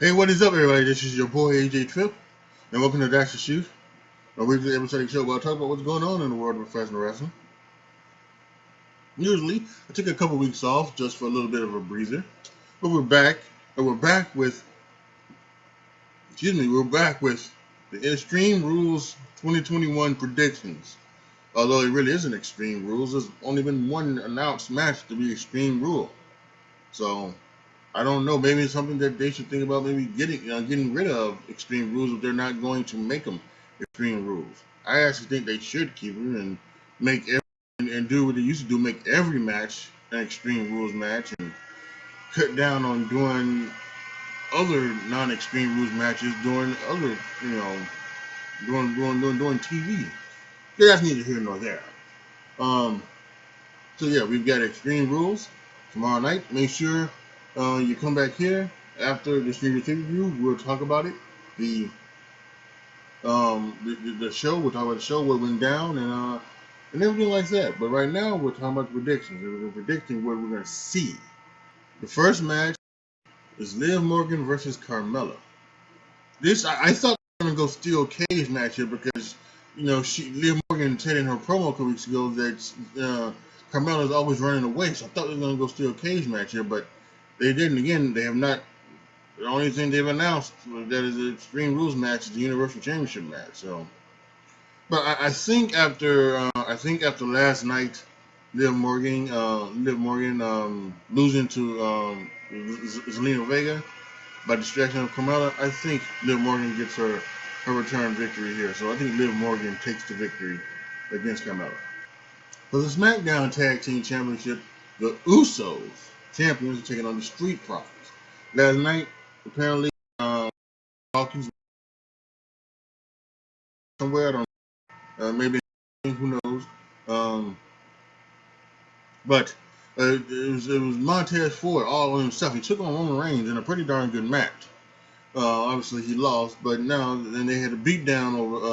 Hey, what is up, everybody? This is your boy AJTRIP, and welcome to Dash to Shoot, a weekly episodic show where I talk about what's going on in the world of professional wrestling. Usually, I take a couple weeks off just for a little bit of a breather, but we're back, and we're back with the Extreme Rules 2021 predictions. Although it really isn't Extreme Rules, there's only been one announced match to be Extreme Rule. So I don't know. Maybe it's something that they should think about. Maybe getting rid of Extreme Rules if they're not going to make them Extreme Rules. I actually think they should keep them and and do what they used to do. Make every match an Extreme Rules match and cut down on doing other non-Extreme Rules matches during other doing TV. Yeah, that's neither here nor there. Um, So yeah, we've got Extreme Rules tomorrow night. Make sure you come back here after the Stranger Things review. We'll talk about it. The show. We'll talk about the show, what went down, and everything like that. But right now, we're talking about the predictions. We're predicting what we're going to see. The first match is Liv Morgan versus Carmela. This I thought we were going to go steel cage match here because Liv Morgan said in her promo a couple weeks ago that Carmela's always running away, so I thought they were going to go steel cage match here, but they didn't. Again, they have not. The only thing they've announced that is the Extreme Rules match is the Universal Championship match. So, but I think after last night, Liv Morgan losing to Zelina Vega by distraction of Carmela, I think Liv Morgan gets her return victory here. So I think Liv Morgan takes the victory against Carmela. For the SmackDown Tag Team Championship, the Usos champions are taking on the Street Profits. Last night, apparently, Hawkins somewhere, I don't know, maybe, who knows. Um, but it was Montez Ford all on himself. He took on Roman Reigns in a pretty darn good match. Obviously, he lost, but now then they had a beatdown over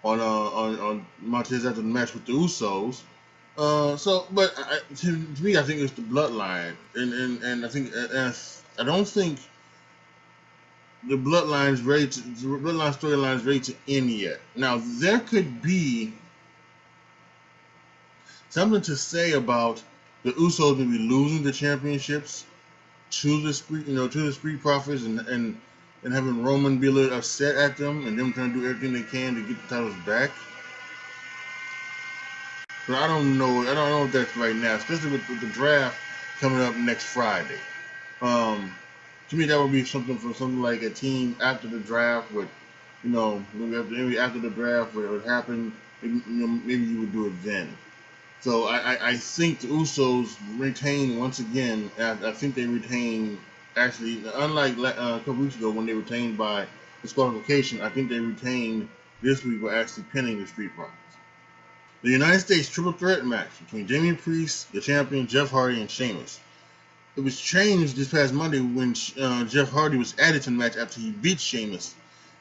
on Montez after the match with the Usos. But to me, I think it's the bloodline, and I think I don't think the bloodline storyline is ready to end yet. Now there could be something to say about the Usos maybe losing the championships to the Street Profits and having Roman be a little upset at them and them trying to do everything they can to get the titles back. But I don't know. I don't know if that's right now, especially with the draft coming up next Friday. To me, that would be something like a team after the draft would, maybe after the draft would happen. Maybe you would do it then. So I think the Usos retain once again. I think they retain actually, unlike a couple weeks ago when they retained by disqualification. I think they retained this week by actually pinning the Street Profits. The United States Triple Threat match between Damian Priest, the champion, Jeff Hardy, and Sheamus. It was changed this past Monday when Jeff Hardy was added to the match after he beat Sheamus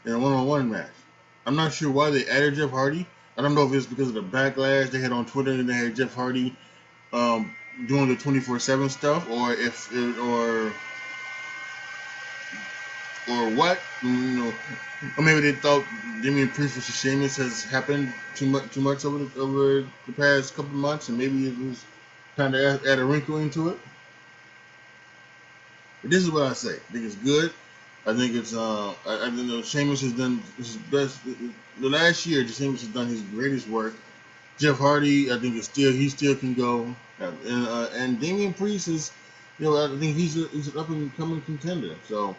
in a one-on-one match. I'm not sure why they added Jeff Hardy. I don't know if it's because of the backlash they had on Twitter and they had Jeff Hardy doing the 24/7 stuff, or what, or maybe they thought Damian Priest versus Sheamus has happened too much over the past couple of months, and maybe it was time to add a wrinkle into it. But this is what I say. I think it's good. I think it's I think Sheamus has done his best. The last year, Sheamus has done his greatest work. Jeff Hardy, I think he still can go, and Damian Priest is, I think he's an up and coming contender. So,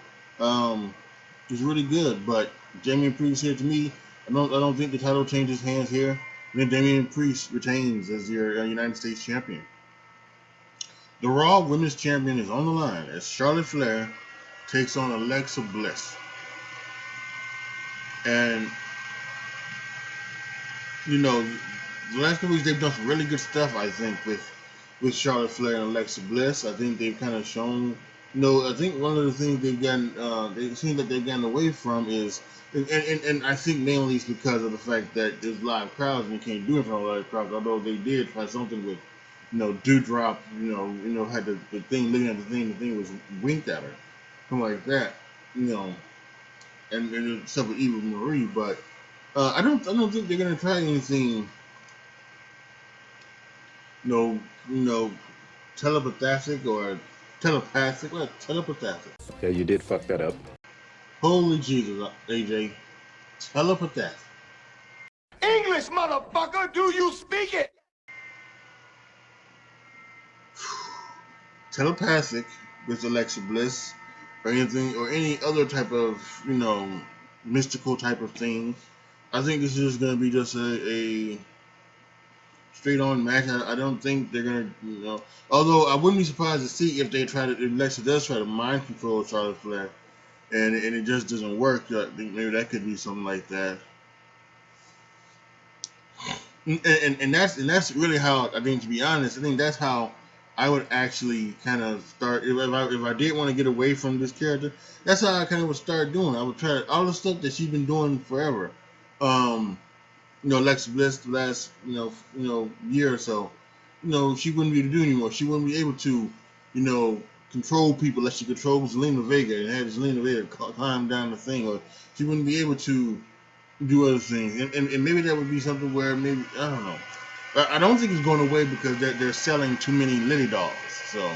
it's really good. But Damian Priest here, to me, I don't think the title changes hands here. And then Damian Priest retains as your United States champion. The Raw Women's Champion is on the line as Charlotte Flair takes on Alexa Bliss. And, the last couple weeks they've done some really good stuff, I think, with Charlotte Flair and Alexa Bliss. I think they've kind of shown, I think one of the things they seem that they've gotten away from is, and I think mainly it's because of the fact that there's live crowds and you can't do it in front of live crowds, although they did try something with, Dewdrop, had the thing looking at the thing was winked at her. something like that, you know, and except for Eva Marie, but I don't think they're gonna try anything, you know, you know, telepathic or telepathic, what telepathic. Yeah, you did fuck that up. Holy Jesus, AJ, telepathic. English, motherfucker, do you speak it? Telepathic with Alexa Bliss or anything or any other type of, you know, mystical type of thing. I think this is going to be just a straight on match. I don't think they're going to, you know, although I wouldn't be surprised to see if they try to, if Alexa does try to mind control Charlotte Flair and it just doesn't work. I think maybe that could be something like that. And that's really how I think, to be honest, I think that's how I would actually kind of start if I did want to get away from this character. That's how I kind of would start doing. I would try all the stuff that she's been doing forever. You know, Alexa Bliss the last year or so. You know, she wouldn't be able to do anymore. She wouldn't be able to, you know, control people like she controls Zelina Vega and had Zelina Vega climb down the thing, or she wouldn't be able to do other things, and maybe that would be something where maybe I don't know. I don't think it's going away because they're selling too many Lily dolls. So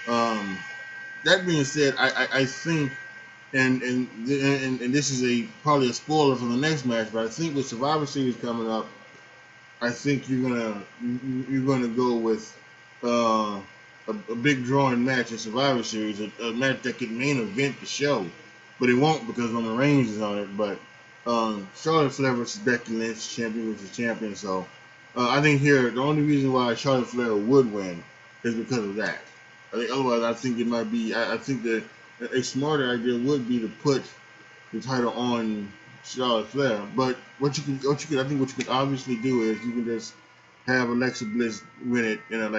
um, that being said, I think and this is probably a spoiler for the next match, but I think with Survivor Series coming up, I think you're gonna go with uh, a big drawing match in Survivor Series, a match that could main event the show, but it won't because Roman Reigns is on it. But Charlotte Flair versus Becky Lynch, champion versus champion. So I think here the only reason why Charlotte Flair would win is because of that. I think otherwise, I think it might be. I think that a smarter idea would be to put the title on Charlotte Flair. But I think what you could obviously do is you can just have Alexa Bliss win it in a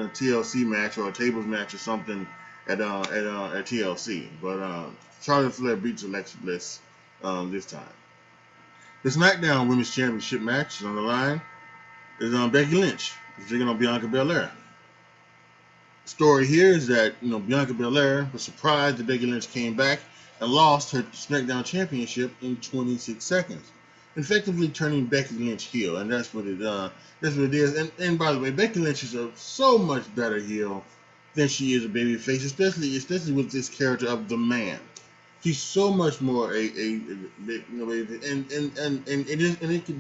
TLC match or a tables match or something at TLC. But Charlotte Flair beats Alexa Bliss this time. The SmackDown Women's Championship match is on the line. Is Becky Lynch taking on Bianca Belair. Story here is that Bianca Belair was surprised that Becky Lynch came back and lost her SmackDown Championship in 26 seconds, effectively turning Becky Lynch heel, and that's what it is. And by the way, Becky Lynch is a so much better heel than she is a babyface, especially with this character of the man. She's so much more and it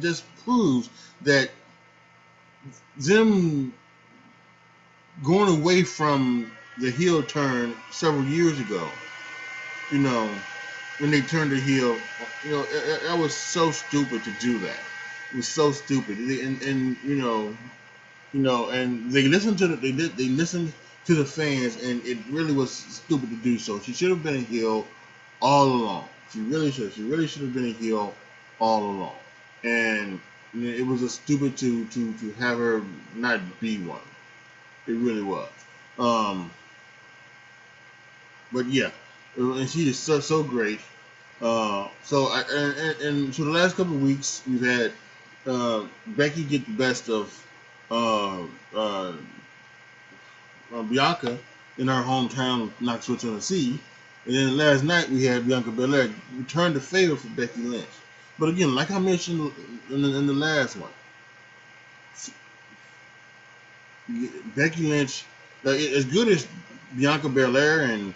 just proves that them going away from the heel turn several years ago, you know, when they turned the heel, that was so stupid to do that. It was so stupid, and and they listened to they listened to the fans, and it really was stupid to do so. She should have been a heel all along. She really should. She really should have been a heel all along, and it was a stupid to have her not be one. It really was. Um, but yeah, and she is so great. So the last couple of weeks we've had Becky get the best of uh, uh, Bianca in her hometown of Knoxville, Tennessee, and then last night we had Bianca Belair return the favor for Becky Lynch. But again, like I mentioned in the last one, Becky Lynch, as good as Bianca Belair and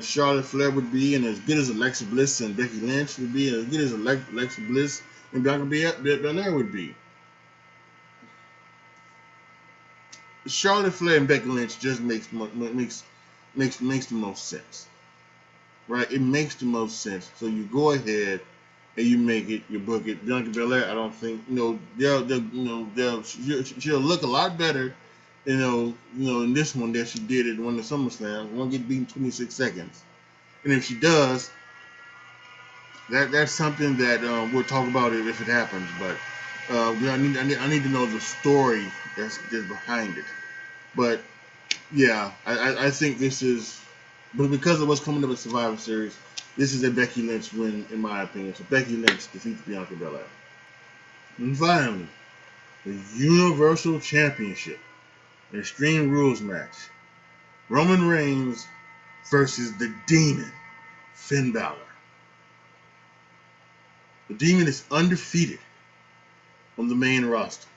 Charlotte Flair would be, and as good as Alexa Bliss and Becky Lynch would be, and as good as Alexa Bliss and Bianca Belair would be, Charlotte Flair and Becky Lynch just makes the most sense, right? It makes the most sense. So you go ahead and you make it, you book it. Bianca Belair, I don't think she'll look a lot better, in this one that she did at one of SummerSlam. Won't get beaten 26 seconds, and if she does, that's something that we'll talk about it if it happens. But I need to know the story that's behind it. But yeah, I think this is, but because of what's coming up with Survivor Series, this is a Becky Lynch win in my opinion. So Becky Lynch defeats Bianca Belair. And finally, the Universal Championship, an Extreme Rules match. Roman Reigns versus the Demon, Finn Balor. The Demon is undefeated on the main roster.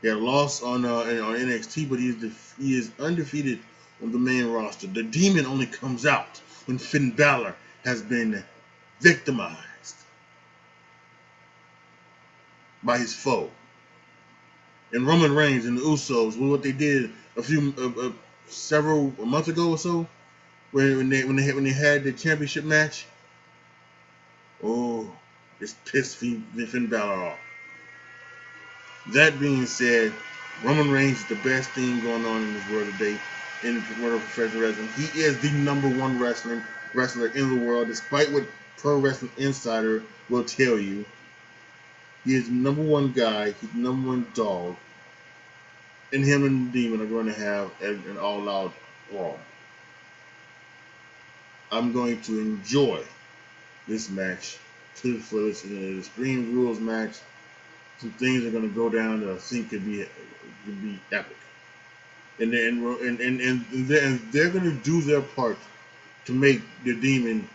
He had lost on NXT, but he is undefeated on the main roster. The Demon only comes out when Finn Balor has been victimized by his foe. And Roman Reigns and the Usos, what they did several months ago or so, when they had the championship match, oh, it's pissed Finn Balor off. That being said, Roman Reigns is the best thing going on in this world today, in the world of professional wrestling. He is the number one wrestler in the world, despite what Pro Wrestling Insider will tell you. He is the number one guy. He's the number one dog. And him and the Demon are going to have an all-out brawl. I'm going to enjoy this match to the fullest. In the Extreme Rules match, some things are going to go down that I think could be epic. And they're going to do their part to make the Demon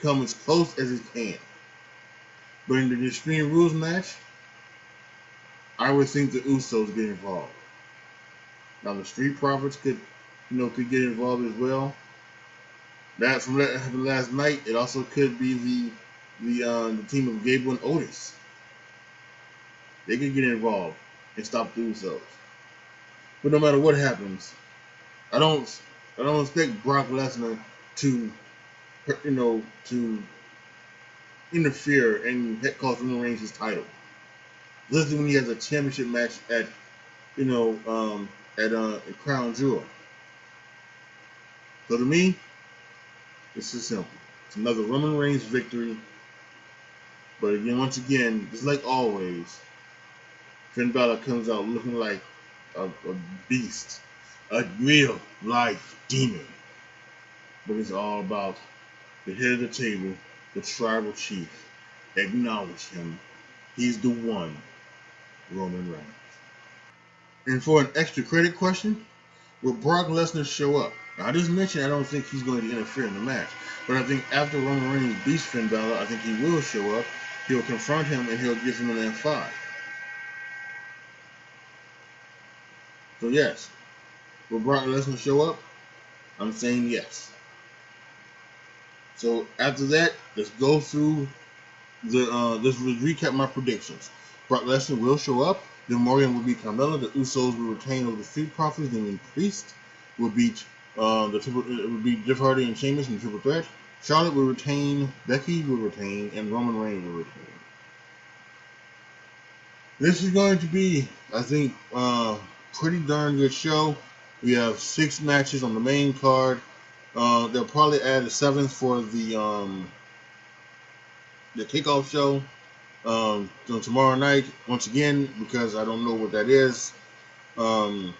come as close as it can. But in the Extreme Rules match, I would think the Usos get involved. Now the Street Profits could get involved as well. That from last night, it also could be the team of Gable and Otis. They could get involved and stop the Usos. But no matter what happens, I don't expect Brock Lesnar to interfere and cost Roman Reigns his title. Especially when he has a championship match at Crown Jewel. So to me, it's just simple. It's another Roman Reigns victory. But again, once again, just like always, Finn Balor comes out looking like a beast, a real life demon. But it's all about the head of the table, the tribal chief. Acknowledge him. He's the one, Roman Reigns. And for an extra credit question, will Brock Lesnar show up? Now, I just mentioned I don't think he's going to interfere in the match. But I think after Roman Reigns beats Finn Balor, I think he will show up. He'll confront him and he'll give him an F5. So yes, will Brock Lesnar show up? I'm saying yes. So after that, let's go through let's recap my predictions. Brock Lesnar will show up. Then Morgan will beat Carmela. The Usos will retain over the Street Profits. Then Priest will beat Jeff Hardy and Sheamus in the Triple Threat. Charlotte will retain. Becky will retain, and Roman Reigns will retain. This is going to be, I think, pretty darn good show. We have 6 matches on the main card. They'll probably add a 7th for the kickoff show tomorrow night. Once again, because I don't know what that is, I'm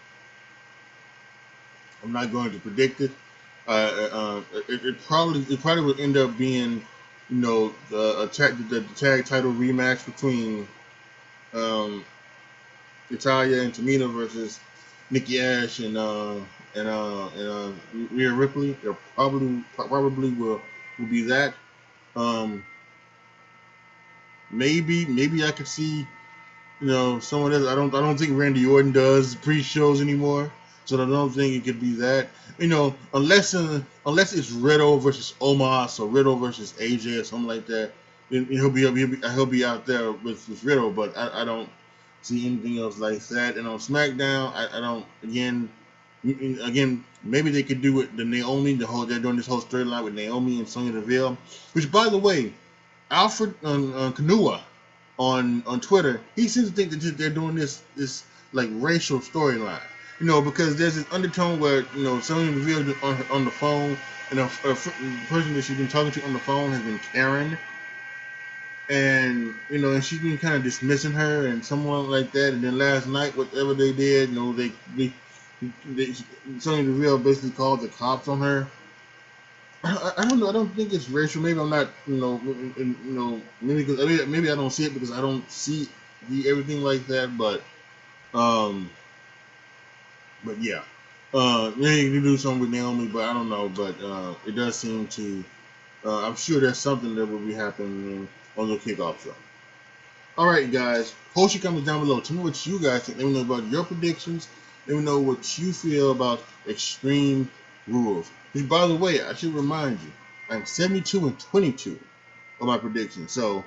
not going to predict it. It probably would end up being, the tag title rematch between Natalya and Tamina versus Nikki Ash and Rhea Ripley. It probably will be that. Maybe I could see someone else. I don't think Randy Orton does pre-shows anymore, so I don't think it could be that. Unless it's Riddle versus Omos or Riddle versus AJ or something like that. Then he'll be out there with Riddle, but I don't see anything else like that. And on SmackDown, I don't. Again, maybe they could do it. They're doing this whole storyline with Naomi and Sonya Deville, which, by the way, Alfred Kanua on Twitter, he seems to think that they're doing this like racial storyline, because there's this undertone where Sonya Deville on the phone, and the person that she's been talking to on the phone has been Karen, and and she's been kind of dismissing her and someone like that. And then last night, whatever they did, Sonya Deville basically called the cops on her. I don't know. I don't think it's racial. Maybe I'm not. Maybe I don't see it because I don't see everything like that. But yeah. Maybe you do something with Naomi, but I don't know. But it does seem to. I'm sure there's something that will be happening on the kickoff show. All right, guys. Post your comments down below. Tell me what you guys think. Let me know about your predictions. Let me know what you feel about Extreme Rules. Which, by the way, I should remind you, I'm 72-22 on my predictions. So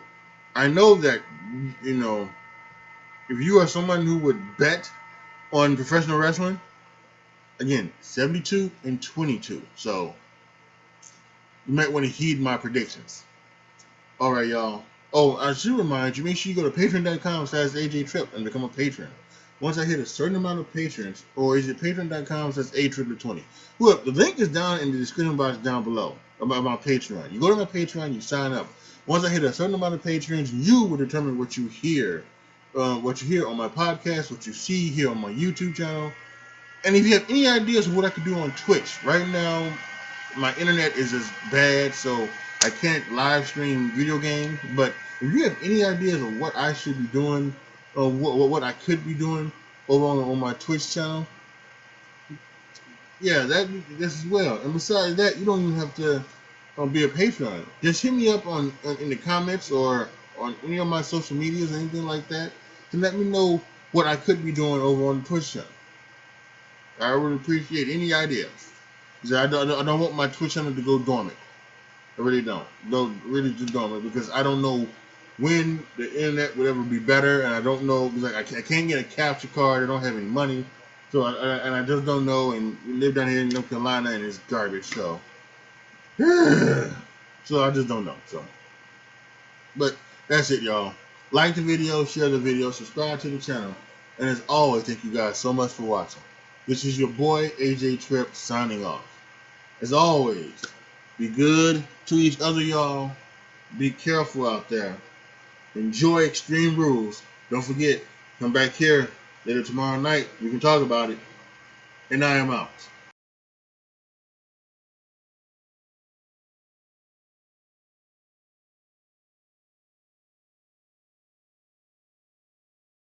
I know that, you know, if you are someone who would bet on professional wrestling, again, 72-22. So you might want to heed my predictions. All right, y'all. Oh, I should remind you, make sure you go to patreon.com/AJTRIP and become a patron. Once I hit a certain amount of patrons, or is it patreon.com/AJTRIP20? Look, the link is down in the description box down below about my Patreon. You go to my Patreon, you sign up. Once I hit a certain amount of patrons, you will determine what you hear on my podcast, what you see here on my YouTube channel. And if you have any ideas of what I could do on Twitch, right now my internet is as bad, so I can't live stream video games. But if you have any ideas of what I should be doing, or what I could be doing over on my Twitch channel, yeah, this as well. And besides that, you don't even have to be a patron. Just hit me up in the comments or on any of my social medias or anything like that to let me know what I could be doing over on the Twitch channel. I would appreciate any ideas. I don't want my Twitch channel to go dormant. I really don't. Don't really just dormant because I don't know when the internet would ever be better, and I don't know because I can't get a capture card. I don't have any money, so I just don't know. And we live down here in North Carolina, and it's garbage. So, so I just don't know. So, but that's it, y'all. Like the video, share the video, subscribe to the channel, and as always, thank you guys so much for watching. This is your boy AJTRIP signing off. As always, be good to each other, y'all. Be careful out there. Enjoy Extreme Rules. Don't forget, come back here later tomorrow night. We can talk about it. And I am out.